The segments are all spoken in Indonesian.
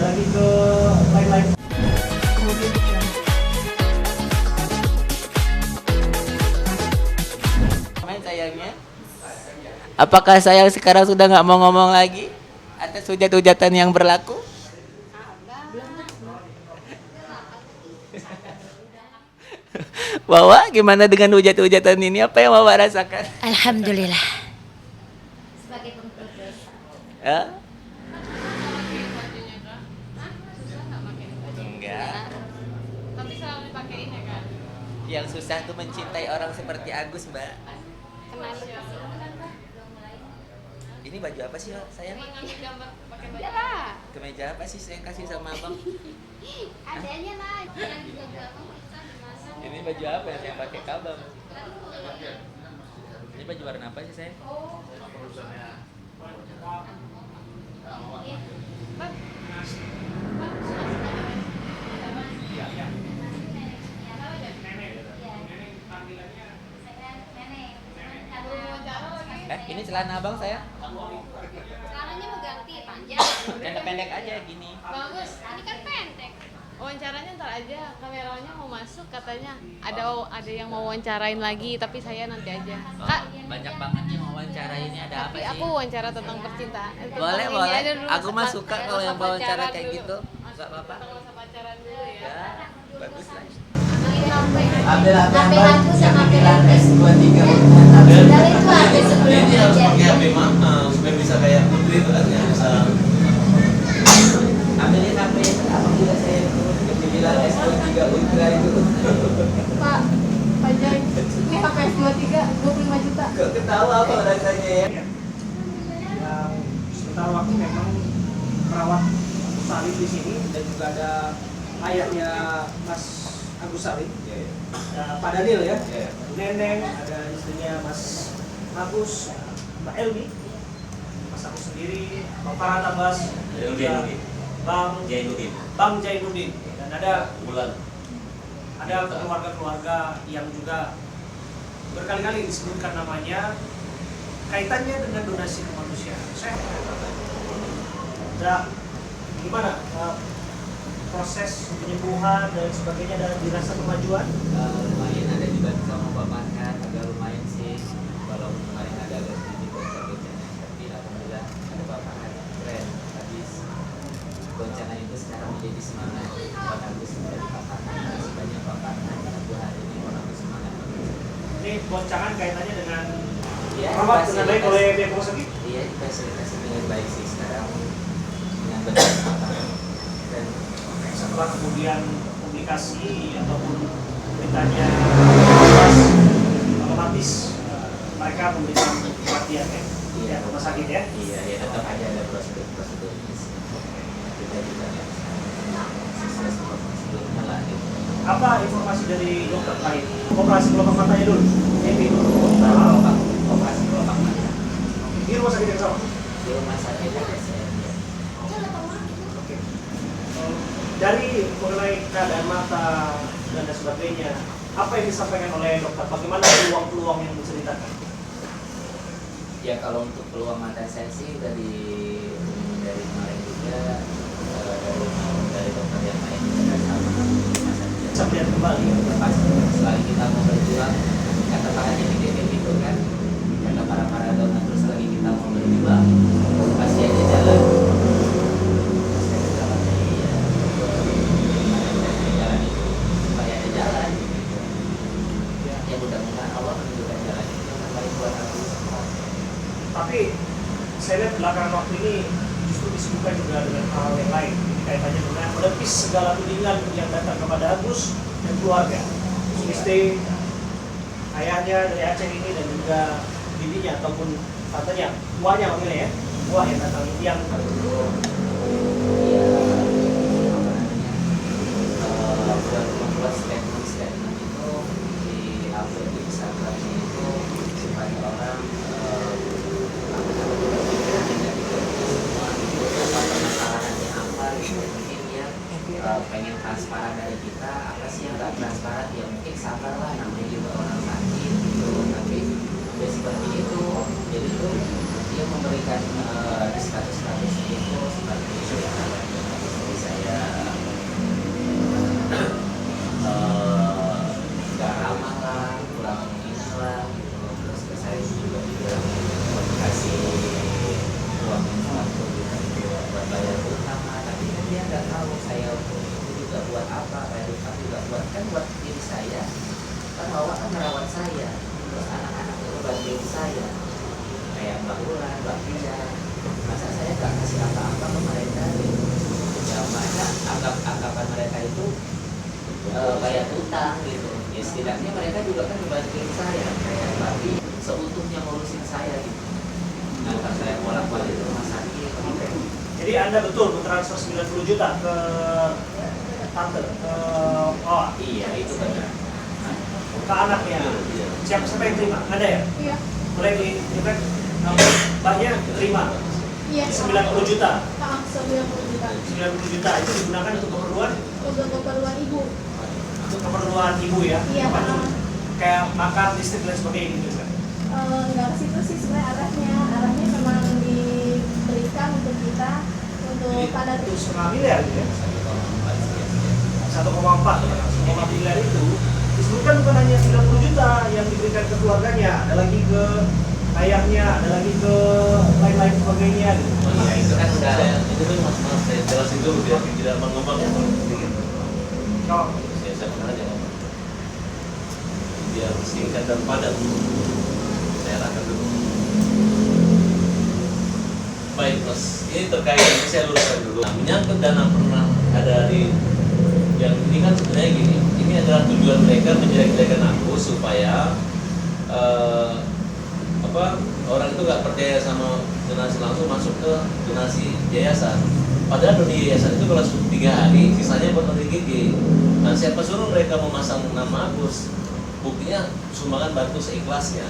lagi ke lain-lain. Sayangnya, apakah saya sekarang sudah nggak mau ngomong lagi atas hujat-hujatan yang berlaku? Wawa, gimana dengan hujat-hujatan ini? Apa yang Wawa rasakan? Alhamdulillah. Sebagai pengurus. Ya? Enggak. Tapi selalu dipakein ya kan? Yang susah tuh mencintai orang seperti Agus, Mbak. Ini baju apa sih, sayang? Emang ngambil gambar pakai baju. Kemeja apa sih saya kasih sama abang? Adanya lah. Ini baju apa ya saya pakai kabel? Ini baju warna apa sih saya? Ini celana abang saya? Celananya mau ganti panjang. Pendek-pendek aja gini. Bagus. Ini kan pendek. Wawancaranya ntar aja, kameranya mau masuk katanya. Ada yang mau wawancarain lagi, tapi saya nanti aja. Kak, Banyak banget yang wawancara ini, ada apa tapi sih? aku wawancara tentang percintaan. Tentang Boleh, ini boleh. aja dulu, Aku mah suka kalau yang masa wawancara pacaran kayak dulu. gitu. Nggak apa-apa. Tentang masa pacaran dulu ya. Ya, bagus lah. Ambil HP HP abang aku yang sama dibilang HP. S23 Dari itu HP sebelum Ini harus aja. pakai HP mahal supaya bisa kayak Putri itu kan ya. ambilin HP abang juga saya yang dibilang S23 Ultra itu. Pak Jai, ini HP S23 25 juta. Kok ketawa apa rasanya ya? Yang sementara waktu memang merawat Agus Salim di sini dan juga ada ayahnya Mas Agus Salim, ada Pak Daniel ya, Bu Neneng, ada istrinya Mas Agus, Mbak Elmi, Mas Agus sendiri, Pak Farhan Abbas, dan juga Bang Jainuddin, dan ada keluarga-keluarga yang juga berkali-kali disebutkan namanya, kaitannya dengan donasi kemanusiaan. Gimana proses penyembuhan dan sebagainya, dan dirasa kemajuan? Lumayan ada dibantu sama bapaknya, agak lumayan sih. Kalau kemarin ada agak sedikit goncang-goncangnya, tapi alhamdulillah ada bapaknya keren. Habis goncangan itu sekarang menjadi semangat buat Agus menjadi bapaknya. Sebanyak bapaknya aku hari ini orang semangat. Ini goncangan kaitannya dengan Iya, perawat dengan baik oleh pihak rumah sakit? Iya, difasilitasi dengan baik sih sekarang dengan benar bapaknya. Dan Setelah kemudian publikasi ataupun beritanya otomatis mereka memberikan pelatihan ya, Iya. rumah sakit ya. iya, ya tetap aja ada prosedur-prosedurnya sih. Kita juga nggak bisa sesuai sama prosedurnya lah gitu. Apa informasi dari dokter lain? Operasi kelopak matanya dulu. Ini Operasi kelopak mata di rumah sakit yang sama. di rumah sakit ada saya. Oke. Dari mengenai keadaan mata dan sebagainya, apa yang disampaikan oleh dokter? Bagaimana peluang-peluang yang diceritakan? Ya kalau untuk peluang mata saya sih dari kemarin juga dari dokter yang lain juga sama rumah sakit. Bisa melihat kembali ya. Pasti selagi kita mau berjuang, kata para JPKP itu kan, kata para donatur, selagi kita mau berjuang pasti ada jalan. Pasti ada jalannya, iya. Jalan itu supaya ada jalan gitu. Ya mudah-mudahan Allah menunjukkan jalan itu yang terbaik buat aku. Tapi saya lihat belakangan waktu ini justru disibukkan juga dengan hal yang lain, kaitannya dengan menepis segala tudingan yang datang kepada Agus dan keluarga, istri, ayahnya dari Aceh ini, dan juga bibinya ataupun tantenya, buahnya maksudnya ya, buah yang datang yang Iya, apa namanya, buat membuat statement itu di upload di Instagram itu supaya orang permasalahannya apa gitu, mungkin ya pengen transparan dari kita, apa sih yang nggak transparan, ya mungkin sabar lah, namanya juga orang sakit gitu, tapi ya seperti itu. Jadi itu dia memberikan status itu seperti kalau saya itu juga buat apa, bayar utang juga buat kan buat diri saya, kan Wawa kan merawat saya, terus anak-anak itu bantuin saya, kayak Mbak Ulan, Mbak Pia, masa saya nggak kasih apa-apa ke mereka gitu, ya mana anggapan mereka itu bayar utang gitu, ya setidaknya mereka juga kan ngebantuin saya, kayak Mbak Pia seutuhnya ngurusin saya gitu, ngantar saya bolak-balik ke rumah sakit. Jadi Anda betul mentransfer 90 juta ke tante, ke Wawa, Iya itu benar. ke anaknya. Siapa yang terima? Ada ya? Iya. Boleh di-cek? Mbaknya terima Iya. 90 juta. 90 juta. 90 juta itu digunakan untuk keperluan Ibu. ibu ya? Iya, Apa Pak. tuh? Kayak makan, listrik dan sebagainya gitu kan? Enggak ke situ sih sebenarnya arahnya memang diberikan untuk kita untuk pada Itu 1,5 miliar gitu ya? 1,4 miliar itu disebutkan bukan hanya 90 juta yang diberikan ke keluarganya, ada lagi ke ayahnya, ada lagi ke lain-lain sebagainya gitu. Iya itu kan udah. Itu kan mas saya jelasin dulu biar tidak mengembang sedikit. Oh, Saya pernah aja ngomong. Biar singkat dan padat. Saya arahkan dulu. Baik mas, ini terkait ini saya luruskan dulu. Nah, menyangkut dana pernah ada di yang ini kan sebenarnya gini. Ini adalah tujuan mereka menjelek-jelekan aku supaya orang itu nggak percaya sama donasi langsung masuk ke donasi yayasan. Padahal donasi yayasan itu kalau 3 hari sisanya buat OTGG. Nah siapa suruh mereka memasang nama Agus? Buktinya sumbangan bantu seikhlasnya.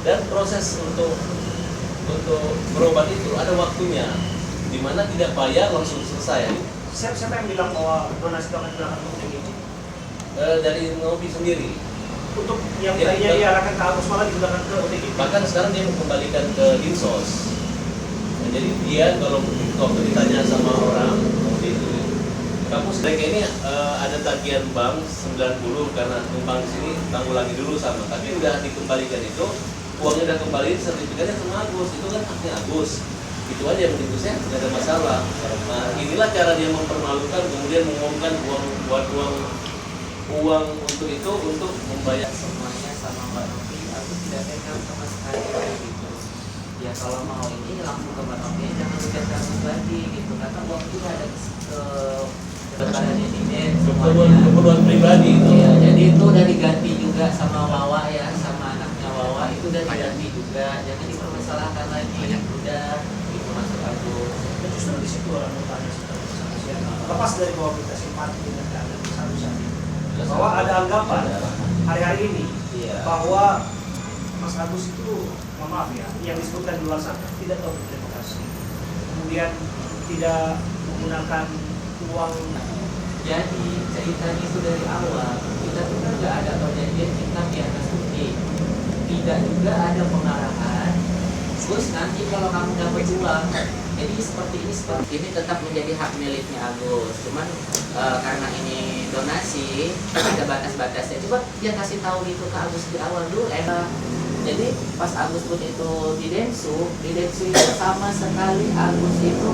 Dan proses untuk berobat itu ada waktunya, dimana tidak bayar langsung selesai. siapa yang bilang bahwa donasi itu akan dilakukan untuk ini? Dari Nobi sendiri. Untuk yang Ya, tadinya diarahkan ke Agus malah digunakan ke OTG. Bahkan sekarang dia mengembalikan ke Dinsos. Nah, jadi dia kalau waktu ditanya sama orang waktu itu, kamu sebaiknya ini ada tagihan bank 90 karena numpang di sini tanggulangi dulu sama, tapi udah dikembalikan itu uangnya udah kembali, sertifikatnya sama Agus, itu kan haknya Agus. Itu aja yang menurut saya nggak ada masalah. Nah inilah cara dia mempermalukan, kemudian mengumumkan uang untuk itu untuk membayar. Semuanya sama Mbak Novi, aku tidak pegang sama sekali kayak gitu. Ya kalau mau ini langsung ke Mbak Novi, jangan ucapkan pribadi gitu, karena uang itu ada ke badan ini Keperluan pribadi itu. Iya, jadi itu udah diganti juga sama Wawa ya, sama anaknya Wawa itu udah diganti juga, jangan dipermasalahkan lagi. Udah itu masuk aku. Dan justru di situ orang bertanya lepas dari bahwa kita simpati dengan keadaan besar bahwa ada anggapan hari-hari ini Iya. bahwa Mas Agus itu, mohon maaf ya, yang disebutkan di luar sana tidak tahu berterima kasih, kemudian tidak menggunakan uang. Jadi ceritanya itu dari awal kita tuh kan nggak ada perjanjian kita di atas putih, tidak juga ada pengarahan. Terus nanti kalau kamu dapat uang, jadi seperti ini tetap menjadi hak miliknya Agus. Cuman karena ini donasi ada batas-batasnya. Coba dia kasih tahu gitu ke Agus di awal dulu. Jadi pas Agus pun itu di Densu itu sama sekali Agus itu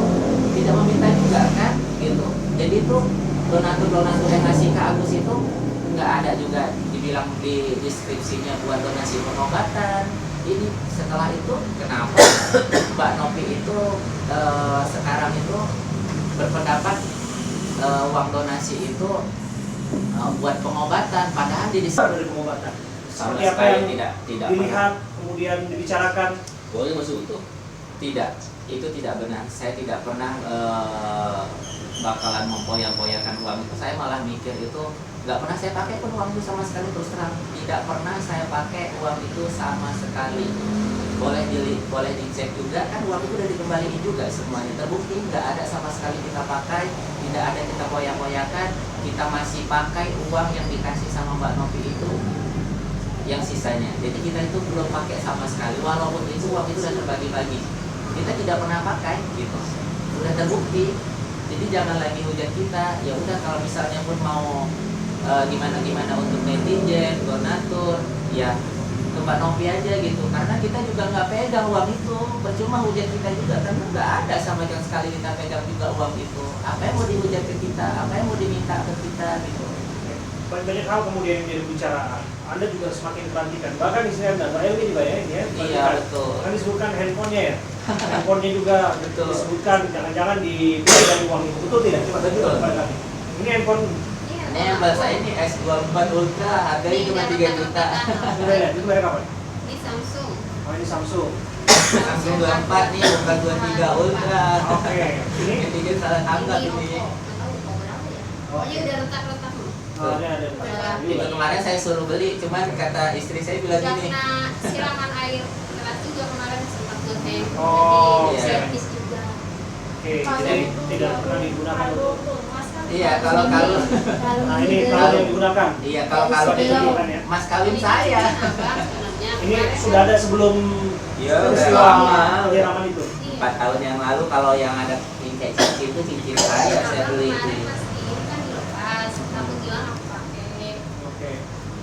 tidak meminta juga kan, gitu. Jadi itu donatur yang ngasih ke Agus itu nggak ada juga dibilang di deskripsinya buat donasi pengobatan. Ini setelah itu kenapa Mbak Novi itu sekarang itu berpendapat uang donasi itu buat pengobatan, padahal di Dari pengobatan Sama seperti apa sekali yang tidak dilihat kemudian dibicarakan. Uangnya masuk utuh. Tidak, itu tidak benar. Saya tidak pernah bakalan mempoya-poyakan uang itu. Saya malah mikir itu nggak pernah saya pakai pun uang itu sama sekali, terus terang tidak pernah saya pakai uang itu sama sekali. Boleh dicek juga kan uang itu udah dikembaliin juga semuanya, terbukti nggak ada sama sekali kita pakai, tidak ada kita poya-poyakan, kita masih pakai uang yang dikasih sama Mbak Novi itu yang sisanya. Jadi kita itu belum pakai sama sekali, walaupun itu uang itu sudah terbagi-bagi, kita tidak pernah pakai gitu, sudah terbukti. Jadi jangan lagi hujat kita. Ya udah kalau misalnya pun mau gimana untuk netizen, donatur, ya ke Mbak Novi aja gitu. Karena kita juga nggak pegang uang itu, percuma hujat kita juga karena nggak ada sama sekali kita pegang juga uang itu. Apa yang mau dihujat ke kita? kita, apa yang mau diminta ke kita gitu. Banyak hal kemudian yang jadi pembicaraan. Anda juga semakin perhatikan. Bahkan istilah data ini juga ya, ini ya. Iya, perhatikan. betul. Kan disebutkan handphonenya ya. Handphonenya juga Betul. disebutkan jangan-jangan dibeli dari uang itu. Betul tidak? Coba tadi Betul. kembali lagi. Ini handphone Ini yang bahasa ini S24 Ultra harganya cuma 3 juta. itu beda. Itu merek apa? Ini Samsung. Oh ini Samsung. Samsung 24 nih bukan 23 Ultra. Oke. Ini Ini kan salah tanggal Ini ini. Oppo. Nggak tahu Oppo berapa ya. Pokoknya udah retak-retak loh. ini ada. Itu kemarin saya suruh beli, cuman kata istri saya bilang gini. Karena siraman air keras juga kemarin sempat ngehe. Oh, Jadi iya. servis juga. Oke, jadi tidak pernah digunakan untuk. Iya, kalau Kalau Nah ini belum, kalau yang digunakan. iya kalau Sebagai ini tuntutan ya. mas kawin saya. Ini sudah ada sebelum Iya, peristiwa udah lama. penyiraman itu. 4 tahun yang lalu kalau yang ada cincin itu cincin saya beli itu. Ini kan dilepas, aku bilang aku pakai. Oke.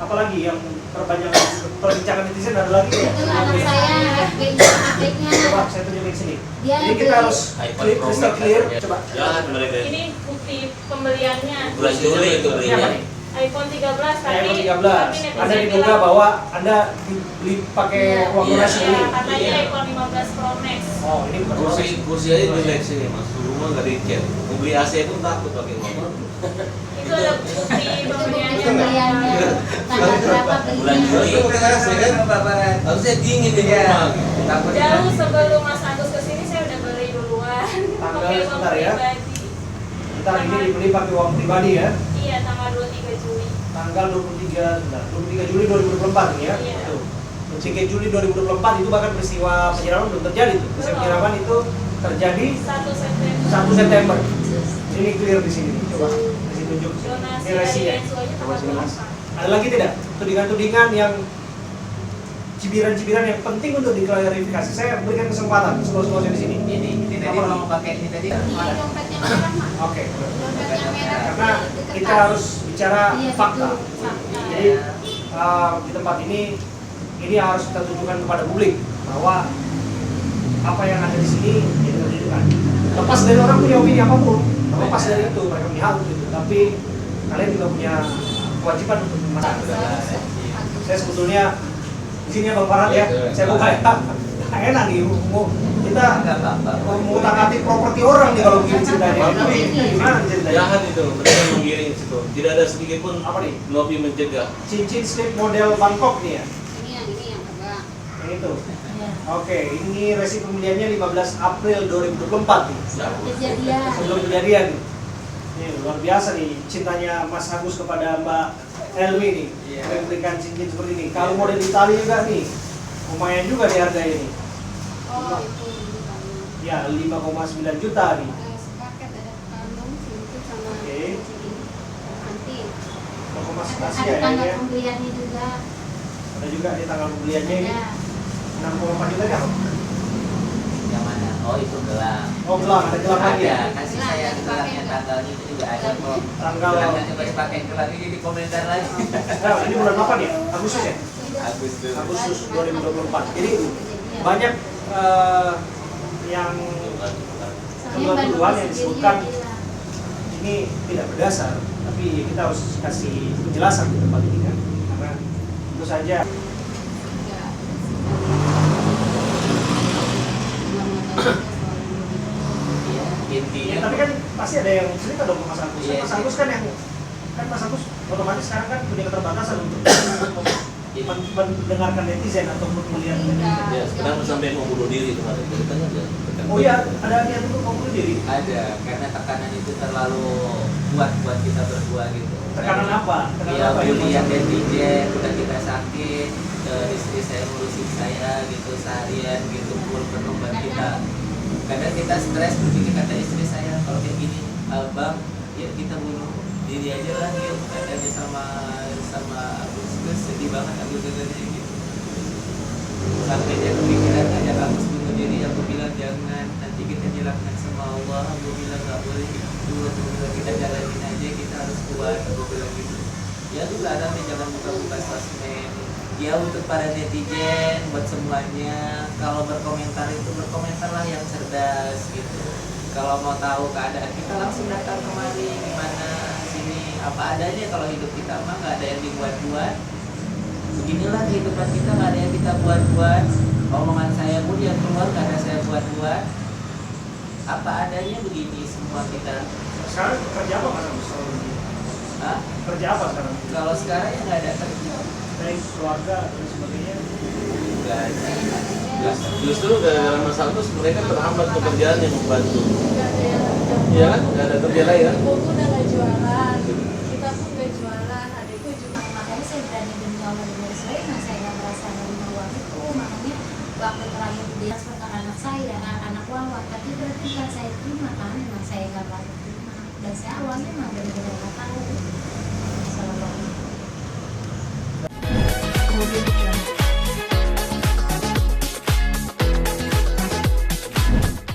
Apalagi yang terbanyak perbincangan netizen ada lagi ya? Itu anak saya HP-nya. Coba saya tunjukin sini. Dia Jadi kita beli- harus clear, crystal clear. Coba. Jangan mereka. Ini bukti pembeliannya Bulan Juli itu Ini apa belinya. nih? iPhone 13 tapi iPhone 13. Anda diduga bahwa Anda dibeli pakai uang Iya. donasi ini. ya, katanya Iya. iPhone 15 Pro Max. Oh, ini bukan donasi. Kursi aja jelek sini mas, rumah nggak dicat. Mau beli AC pun takut pakai motor. Itu ada bukti Itu pembeliannya. pembeliannya. Tanggal berapa Bulan Juli belinya? pakai AC kan? Harusnya dingin di Iya. rumah. Takutnya Jauh sebelum Mas Agus kesini saya udah beli duluan. Tanggal Pakai uang sebentar ya. pribadi. Ntar ini dibeli pakai uang pribadi ya. Iya, tanggal 23 Juli. Tanggal 23 Juli 2024 ini ya. Iya. Tuh. 23 Juli 2024 itu bahkan peristiwa penyiraman belum terjadi tuh. Peristiwa penyiraman itu terjadi 1 September. 1 September. Ini clear di sini nih. Coba kasih tunjuk. Donasi Ini resi dari ya. Densu aja Coba sini tanggal Mas. 8. Ada lagi tidak? Tudingan-tudingan yang cibiran-cibiran yang penting untuk diklarifikasi. Saya berikan kesempatan semua-semuanya di sini. ini tadi Apa? mau pakai ini tadi. Ini dompetnya merah, Mak. Oke. Dompetnya merah. Karena Dekat kita tas. harus bicara Iya, fakta. betul. Fakta. Jadi di tempat ini harus kita tunjukkan kepada publik bahwa apa yang ada di sini itu tunjukkan. Lepas dari orang punya opini apapun, lepas dari itu mereka punya hak gitu. Tapi kalian juga punya kewajiban untuk memastikan. Saya sebetulnya di sini ya Bang Farhat ya, saya buka ya. Enak nih, kita Enggak apa-apa. mau tanggapi properti orang nih kalau begini ceritanya. Tapi gimana ceritanya? Jahat itu, mereka menggiring situ. Tidak ada sedikit pun Apa nih? lobby mencegah. Cincin slip model Bangkok nih ya. Ini yang tebak. Yang itu. Iya. Oke, ini resi pembeliannya 15 April 2024 nih. Kejadian. Sebelum kejadian nih. Ini luar biasa nih cintanya Mas Agus kepada Mbak Elmi nih. Iya. Memberikan cincin seperti ini. Kalau model Italia juga nih, lumayan juga di harganya nih. Oh, itu bukan. Ya, 5,9 juta nih. Sepaket ada kalung, cincin sama Oke. cincin. Nanti Toko Mas ada Asia ya, tanggal ini ya. pembeliannya juga. Ada juga di tanggal pembeliannya ini. Ada. 6,4 juta kan? Yang mana? Oh itu gelang. Oh, gelang, ada gelang lagi ya. Ada, kasih saya gelangnya tanggalnya itu juga ada kok. Tanggal Gelangnya coba pakai gelang ini di komentar lagi. Nah, ini bulan apa nih? Agustus ya? Agustus. Agustus 2024. Jadi Kejadian. banyak yang Soalnya Mbak tuduhan Nuri yang sendiri disebutkan bilang, ini tidak berdasar, tapi kita harus kasih penjelasan di tempat ini kan, karena tentu saja enggak. Belum ada Iya, intinya ya, tapi kan pasti ada yang cerita dong ke Mas Agus. Iya. Mas Agus kan yang Mas Agus otomatis sekarang kan punya keterbatasan untuk mendengarkan netizen atau melihat netizen. Ya, sekarang sampai mau bunuh diri kemarin ceritanya dia. Oh iya, ada niat untuk mau bunuh diri. ada karena tekanan itu terlalu kuat buat kita berdua gitu. Tekanan apa? Tekanan Ya apa yang bulian Mas Agus? netizen, udah kita sakit, istri saya ngurusin saya gitu seharian gitu, full penuh buat kita. Kadang kita stres begini kata istri saya, kalau kayak gini, bang, ya kita bunuh diri aja lah yuk, katanya sama Agus sedih banget Agus dengarnya gitu. Sampai dia kepikiran ngajak Agus bunuh diri, aku bilang jangan, nanti kita jelaskan sama Allah. Aku bilang nggak boleh gitu, aku bilang kita jalanin aja, kita harus kuat, aku bilang gitu. Ya tuh larang jangan buka-buka sosmed. Ya untuk para netizen, buat semuanya, kalau berkomentar itu berkomentarlah yang cerdas gitu. Kalau mau tahu keadaan kita langsung datang kemari, gimana apa adanya. Kalau hidup kita mah nggak ada yang dibuat-buat. Beginilah kehidupan kita, nggak ada yang kita buat-buat. Omongan saya pun yang keluar nggak ada saya buat-buat. Apa adanya begini semua kita. Sekarang kerja apa kan? Hah? Kerja apa sekarang? Kalau sekarang ya nggak ada kerja. Dari keluarga dan sebagainya. Nggak ada. Justru gara-gara masalah itu mereka terhambat pekerjaan yang membantu. Nggak ada yang kerja. Iya kan? Nggak ada kerja lain kan? Ibuku udah nggak jualan, kita pun nggak jualan, adikku juga. Makanya saya berani demi Allah dan sesuai, nah saya nggak merasa menerima uang itu. Makanya waktu terakhir dia transfer ke anak saya, anak Wawan, tapi berarti nggak saya terima kan, memang saya nggak mau terima. Dan saya awalnya memang benar-benar nggak tahu. Assalamualaikum. Kemudian